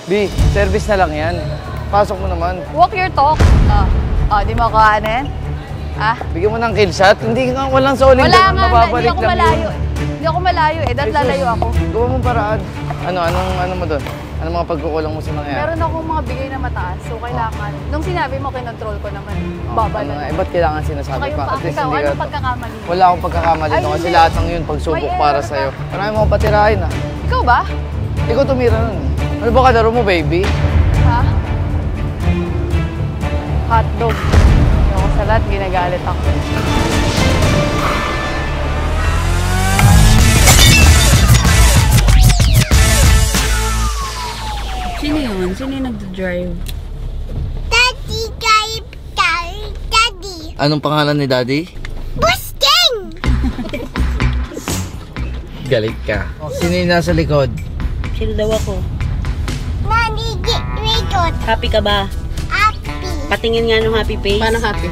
B, service na lang yan. Pasok mo naman. Walk your talk. Di mo ako anin? Bigyan mo ng kill shot. Hindi nga walang soling. Wala nga, hindi ako malayo. Hindi ako malayo eh, dahil lalayo ako. Gawa mong paraan. Ano mo doon? Ano mga pagkukulang mo sa nangyayari? Meron akong mga bigay na mataas, so kailangan. Nung sinabi mo, kinontrol ko naman. Baba na. Ba't kailangan sinasabi pa? At least Ikaw, hindi anong pagkakamali? Wala akong pagkakamali doon kasi lahat ng yun pagsubok para sa'yo. Marami mo patirahin Ikaw ba? Ikaw tumira nun. Ano ba kalaro mo, baby? Ha? Hotdog. Ako sa lahat, ginagalit ako. Sino yun? Sino yung nagdadrive? Daddy. Anong pangalan ni Daddy? Busting! Galit ka. Sino yung nasa likod? Sino daw ako? Nani, record. Happy ka ba? Happy. Patingin nga nung happy face. Paano happy?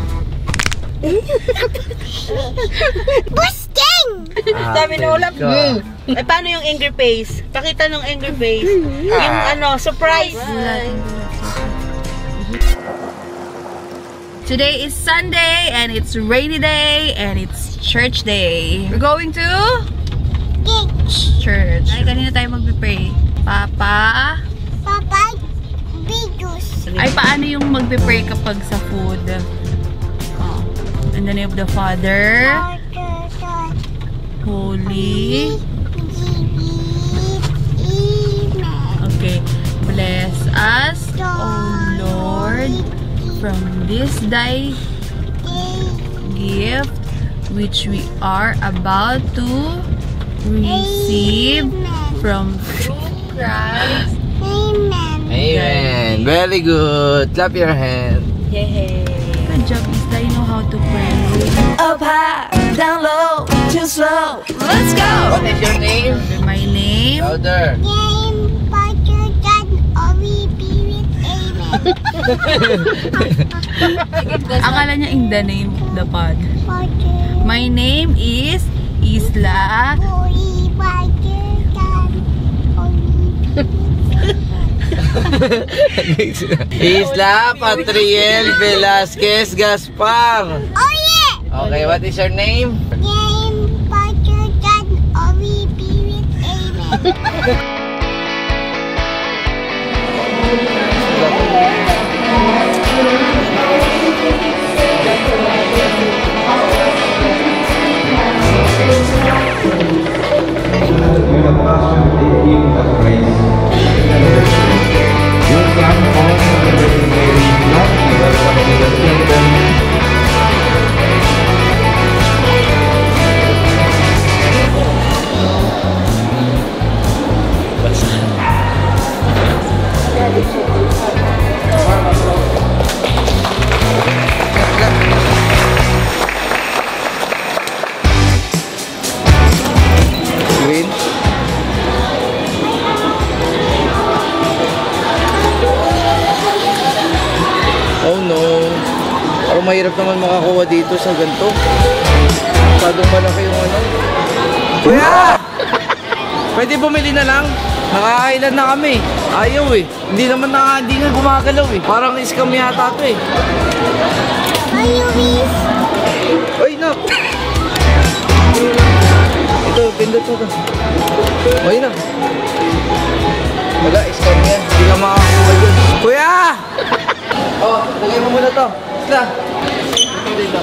Busting! Sabi na ulap. Eh, paano yung angry face? Pakita nung angry face. Yung surprise. Today is Sunday and it's rainy day and it's church day. We're going to church. Ay, kanina tayo magbe-pray. Papa, Bigus. ay paano yung magbe-pray kapag sa food? In the name of the Father, Holy. Okay. Bless us, O Lord, from this thy gift which we are about to receive from Christ. Amen. Amen. Very good. Clap your hand. Yay. Good job, Isla. You know how to pray. Up high, down low, too slow. Let's go! What is your name? My name? Louder. Name, Father, God, Holy Spirit. Amen. Akala niya in the name of the pod. Father, My name is Isla. Holy Father, God, Holy Isla Patriel Velasquez Gaspar. Oh yeah! Okay, what is your name? Name, Father, God, Holy Spirit. Amen. Green. Oh no. Parang mahirap naman makakuha dito sa ganito. Masyadong malaki yung ano. Kuya! Pwede bumili na lang. Nakakailan na kami. Ayaw eh. Hindi nga gumagalaw eh. Parang scam yata ito eh. Mayuwis. Uy, no! Ito, pindot mo ito. Uy na. Wala, scam yan. Hindi ka makakuha dun. Kuya! Oh, lagay mo muna to. Isla. Ito dito.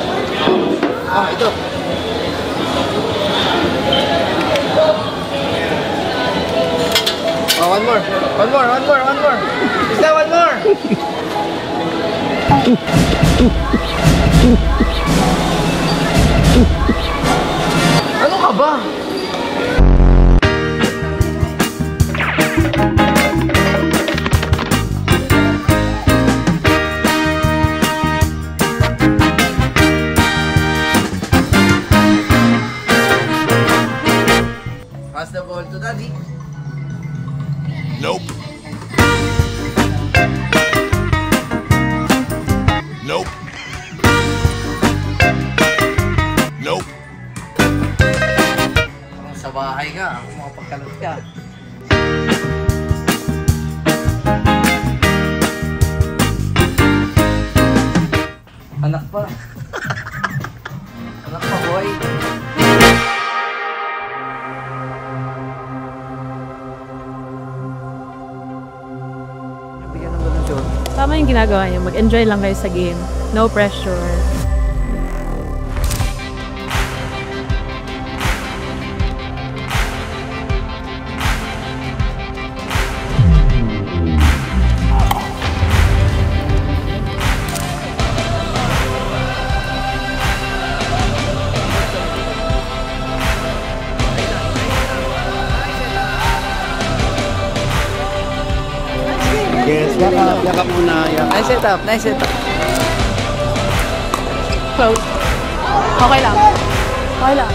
Ito. Oh, one more. Isla, one more. Ano ka ba? Pass the ball to Daddy. Nope. Nope. Nope. Sa bahay ka, ako makapagkalat ka. pa. Anak pa, boy. Bigyan ng ganun, John. Tama yung ginagawa niyo. Mag-enjoy lang kayo sa game. No pressure. Yes, yakap muna. Nice setup, nice setup. Close. Okay lang. Okay lang.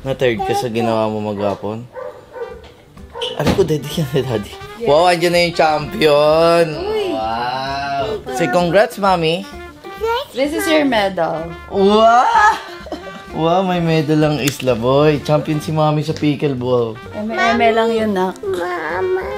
Na-third ka sa ginawa mo maghapon? Alam ko, daddy yan eh, daddy. Wow, andyan na yung champion! Wow! Say congrats, mami! This is your medal. Wow! Wow, may medal ang Isla Boy. Champion si mami sa pickleball. Eme lang yun, nak.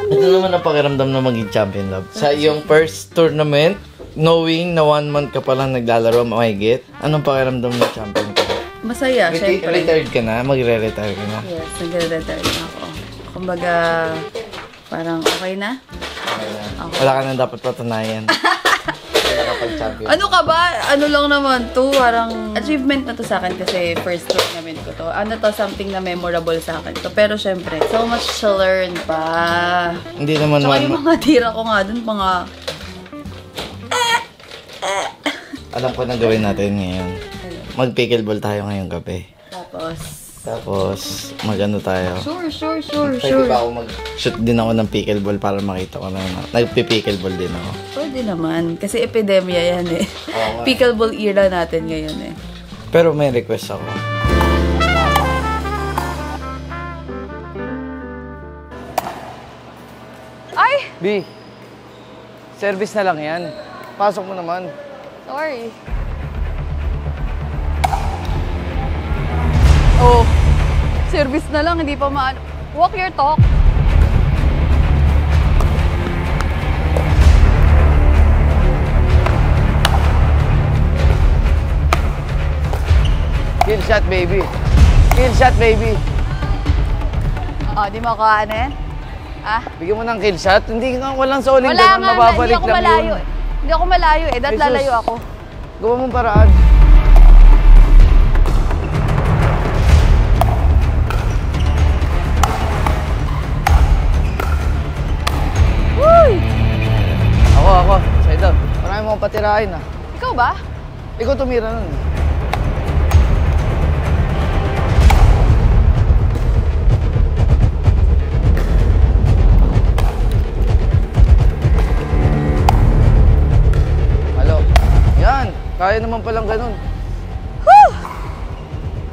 Ano naman ang pakiramdam na maging champion, love? Sa iyong first tournament, knowing na 1 month ka palang naglalaro, mahigit, anong pakiramdam na champion ka? Masaya, syempre. Retired ka na? Magre-retire ka na? Yes, nagre-retire na ako. Kumbaga, parang okay na? Wala ka na dapat patunayan. Kaya kapag champion. Ano ka ba? Ano lang naman to? Parang achievement na to sa akin kasi first tournament ko to. Ano to? Something na memorable sa akin to. Pero syempre, so much to learn pa. Hindi naman Tsaka yung mga tira ko nga dun, mga... Alam ko na gawin natin ngayon. Mag-pickleball tayo ngayong gabi. Tapos, mag-ano tayo. Sure. Pwede ba ako mag-shoot din ako ng pickleball para makita ko na nagpi-pickleball din ako. Pwede naman. Kasi epidemya yan eh. Oo nga. Pickleball era natin ngayon eh. Pero may request ako. Ay! B, service na lang yan. Pasok mo naman. Sorry. Oh, service na lang, hindi pa walk your talk. Kill shot, baby. Kill shot, baby. Di mo ako ano yan? Bigyan mo ng kill shot. Hindi ka walang soling Wala ganun. nga, Mababalik hindi ako lang malayo. yun. Hindi ako malayo eh, dahil Jesus. lalayo ako. Gawa mong paraan. Ako. Side up. Marami mo patirahin ah. Ikaw ba? Ikaw tumira nun. Halo. Yan. Kaya naman palang ganun. Whew!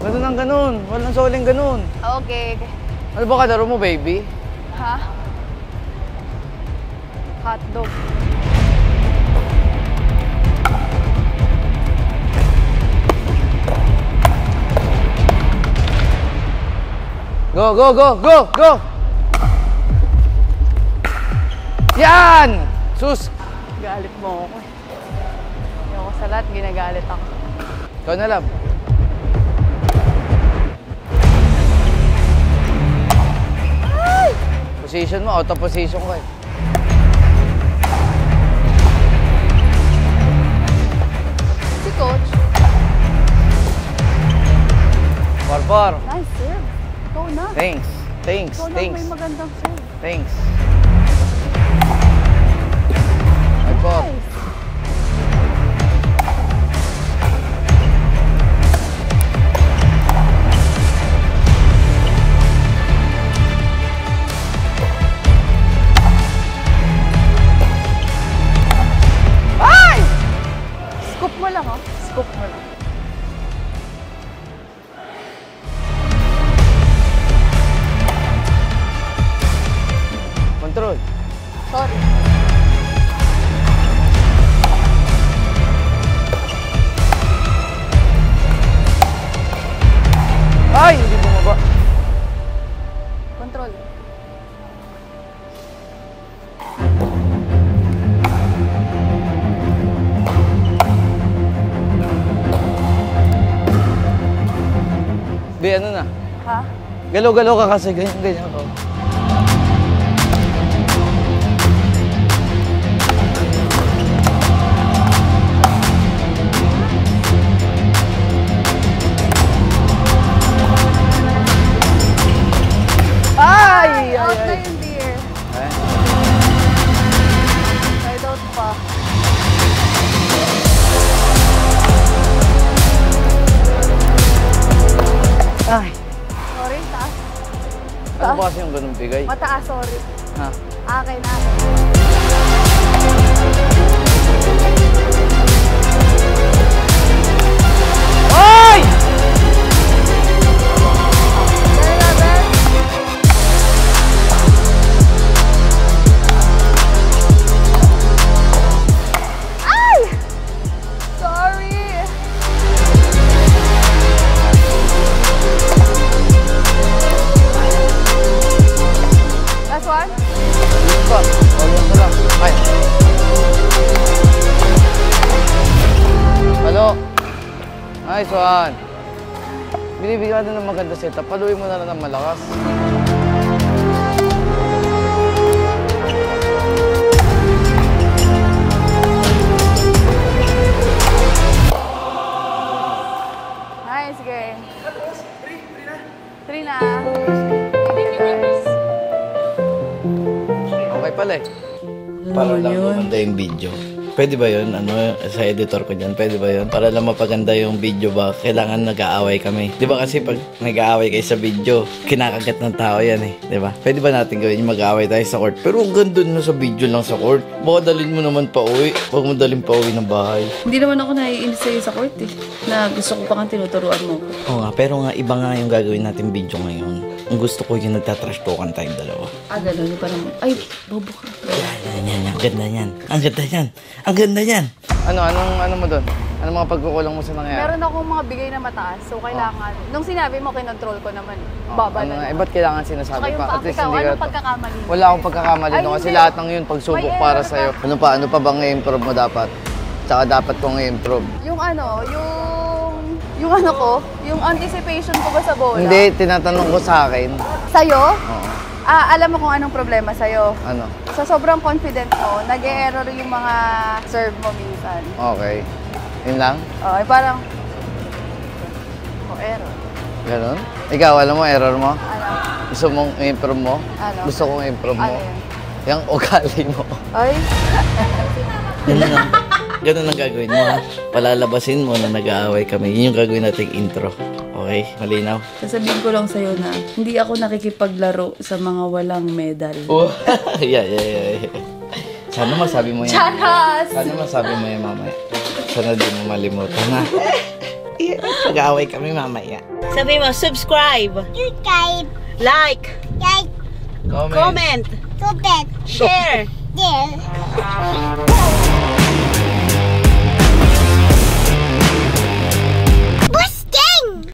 Ganun ang ganun. Walang soling ganun. Okay. Ano ba kalaro mo, baby? Ha? Hotdog. Go! Yan! Sus! Galit mo ako eh. Ayoko sa lahat, ginagalit ako. Ikaw na lang. Position mo, out of position ka eh. Si Coach. Por. Nice serve. Ikaw na. Thanks. Ikaw na may magandang serve. Thanks. Airport. Scoop mo lang, oh. Scoop mo lang. Control. Sorry. Ay, hindi bumaba. Control. Be, ano na? Ha? Galaw-galaw ka kasi, ganyan-ganyan ka. Ay! Out na yung deer. Eh? Side out pa. Ay, Sorry, taas. ano ba kasi yung ganun bigay? Mataas, sorry. Ha? Akin. Ay! Ay! Sorry! Last one? Ba? Almost na lang. Ay. Hello? Nice one. Binibigyan na ng maganda setup. Paluin mo na lang ng malakas. Nice game. 3 na. Okay pala eh. Para lang maganda yung video. Pwede ba yun? Ano, sa editor ko dyan, pwede ba yun? Para lang mapaganda yung video ba, kailangan nag-aaway kami. Di ba kasi pag nag-aaway kayo sa video, kinakagat ng tao yan eh. Di ba? Pwede ba natin gawin yung mag-aaway tayo sa court? Pero ang ganda na sa video lang sa court. Baka dalhin mo naman pa uwi. Huwag mo dalhin pa uwi ng bahay. Hindi naman ako naiinis sa'yo sa court eh. Na gusto ko pa kang tinuturuan mo. Oo nga, pero nga iba nga yung gagawin natin video ngayon. Ang gusto ko yung nagtatrash talkan tayong dalawa. Ah, gano'n pa naman. Ay, bobo ka. Yan. Ang ganda yan. Ang ganda yan. Ang ganda yan. Ano mo doon? Ano mga pagkukulang mo sa nangyayari? Meron akong mga bigay na mataas, so kailangan. Nung sinabi mo, kinontrol ko naman. Baba Ano na. nga, ba't kailangan sinasabi Saka yung pa? At least ikaw, hindi ka... anong pagkakamali? Wala akong pagkakamali Ay, doon kasi hindi. lahat ng yun pagsubok May para error sa'yo. Ano pa bang i-improve mo dapat? Tsaka dapat kong i-improve. Yung yung anticipation ko ba sa bola? Hindi, tinatanong ko sa akin. Sa'yo? Oo. Alam mo kung anong problema sa'yo. Ano? Sa sobrang confident mo, nag-e-error yung mga serve mo minsan. Okay. Yun lang? Okay, parang... error. Ganon? Ikaw, alam mo, error mo? Ano? Gusto mong i-improve mo? Ano? Gusto kong i-improve mo? Ano yun? Yung ugali mo. Ay? Ganun lang. Ganun ang gagawin mo, ha? Palalabasin mo na nag-aaway kami. Yun yung gagawin nating intro. Okay? Malinaw? Sasabihin ko lang sa'yo na hindi ako nakikipaglaro sa mga walang medal. Oh. yeah. Sana masabi mo yan. Charas! Sana masabi mo yan mamaya. Sana di mo malimutan, ha? Nag-aaway kami mamaya. Sabi mo, subscribe, Subscribe. like, Like. comment, Comment. share. There.